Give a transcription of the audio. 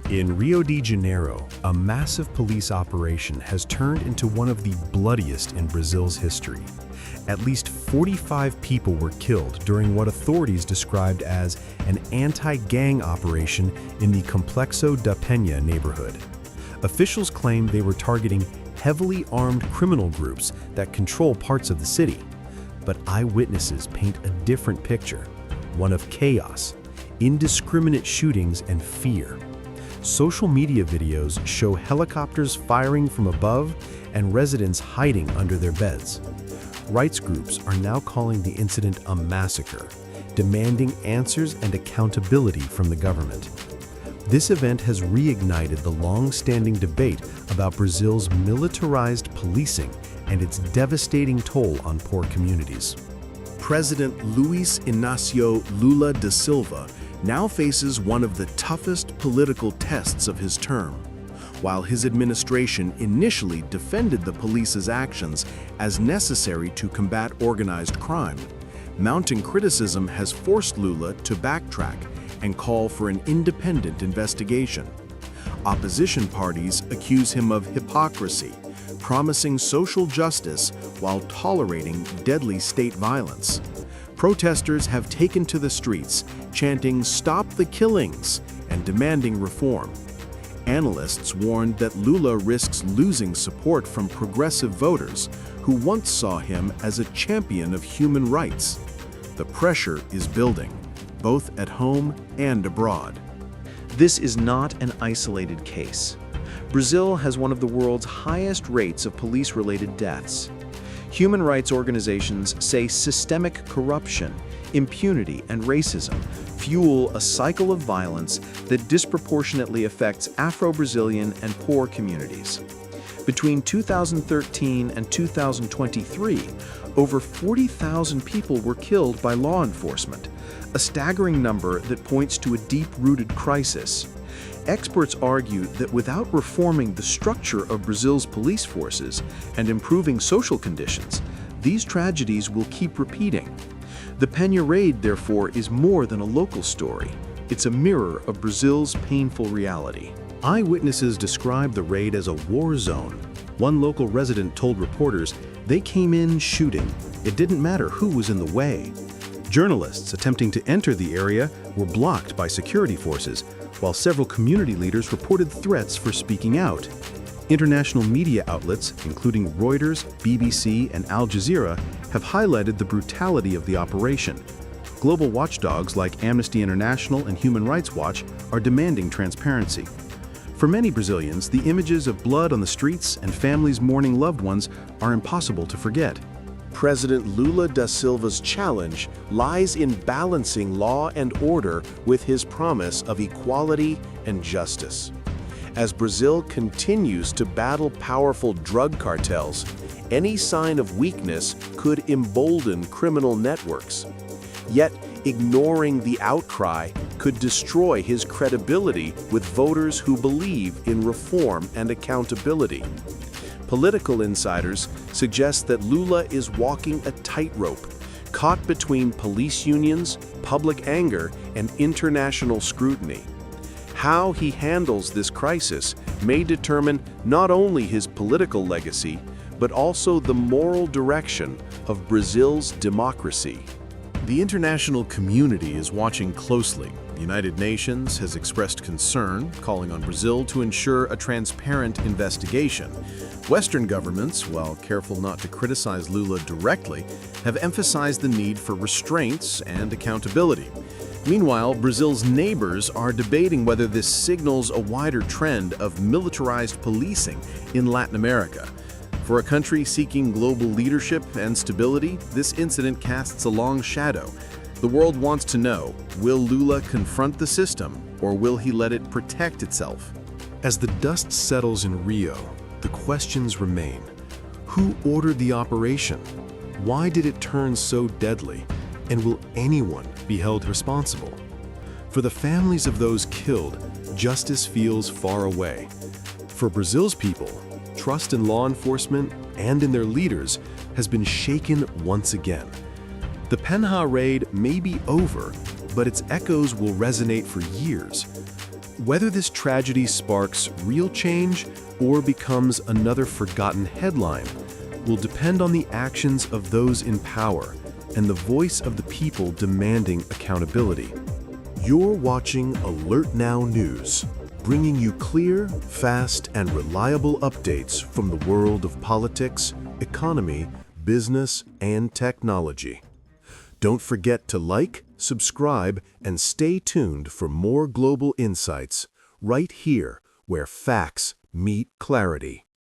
In Rio de Janeiro, a massive police operation has turned into one of the bloodiest in Brazil's history. At least 45 people were killed during what authorities described as an anti-gang operation in the Complexo da Penha neighborhood. Officials claim they were targeting heavily armed criminal groups that control parts of the city. But eyewitnesses paint a different picture, one of chaos, indiscriminate shootings, and fear. Social media videos show helicopters firing from above and residents hiding under their beds. Rights groups are now calling the incident a massacre, demanding answers and accountability from the government. This event has reignited the long-standing debate about Brazil's militarized policing and its devastating toll on poor communities. President Luiz Inácio Lula da Silva now faces one of the toughest political tests of his term. While his administration initially defended the police's actions as necessary to combat organized crime, mounting criticism has forced Lula to backtrack and call for an independent investigation. Opposition parties accuse him of hypocrisy, promising social justice while tolerating deadly state violence. Protesters have taken to the streets, chanting "Stop the killings" and demanding reform. Analysts warned that Lula risks losing support from progressive voters who once saw him as a champion of human rights. The pressure is building, both at home and abroad. This is not an isolated case. Brazil has one of the world's highest rates of police-related deaths. Human rights organizations say systemic corruption, impunity, and racism fuel a cycle of violence that disproportionately affects Afro-Brazilian and poor communities. Between 2013 and 2023, over 40,000 people were killed by law enforcement, a staggering number that points to a deep-rooted crisis. Experts argue that without reforming the structure of Brazil's police forces and improving social conditions, these tragedies will keep repeating. The Penha raid, therefore, is more than a local story. It's a mirror of Brazil's painful reality. Eyewitnesses describe the raid as a war zone. One local resident told reporters they came in shooting. It didn't matter who was in the way. Journalists attempting to enter the area were blocked by security forces, while several community leaders reported threats for speaking out. International media outlets, including Reuters, BBC, and Al Jazeera, have highlighted the brutality of the operation. Global watchdogs like Amnesty International and Human Rights Watch are demanding transparency. For many Brazilians, the images of blood on the streets and families mourning loved ones are impossible to forget. President Lula da Silva's challenge lies in balancing law and order with his promise of equality and justice. As Brazil continues to battle powerful drug cartels, any sign of weakness could embolden criminal networks. Yet, ignoring the outcry could destroy his credibility with voters who believe in reform and accountability. Political insiders suggest that Lula is walking a tightrope, caught between police unions, public anger, and international scrutiny. How he handles this crisis may determine not only his political legacy, but also the moral direction of Brazil's democracy. The international community is watching closely. The United Nations has expressed concern, calling on Brazil to ensure a transparent investigation. Western governments, while careful not to criticize Lula directly, have emphasized the need for restraints and accountability. Meanwhile, Brazil's neighbors are debating whether this signals a wider trend of militarized policing in Latin America. For a country seeking global leadership and stability, this incident casts a long shadow. The world wants to know, will Lula confront the system, or will he let it protect itself? As the dust settles in Rio, the questions remain. Who ordered the operation? Why did it turn so deadly? And will anyone be held responsible? For the families of those killed, justice feels far away. For Brazil's people, trust in law enforcement and in their leaders has been shaken once again. The Penha raid may be over, but its echoes will resonate for years. Whether this tragedy sparks real change or becomes another forgotten headline will depend on the actions of those in power and the voice of the people demanding accountability. You're watching AlertNow News, bringing you clear, fast, and reliable updates from the world of politics, economy, business, and technology. Don't forget to like, subscribe, and stay tuned for more global insights right here where facts meet clarity.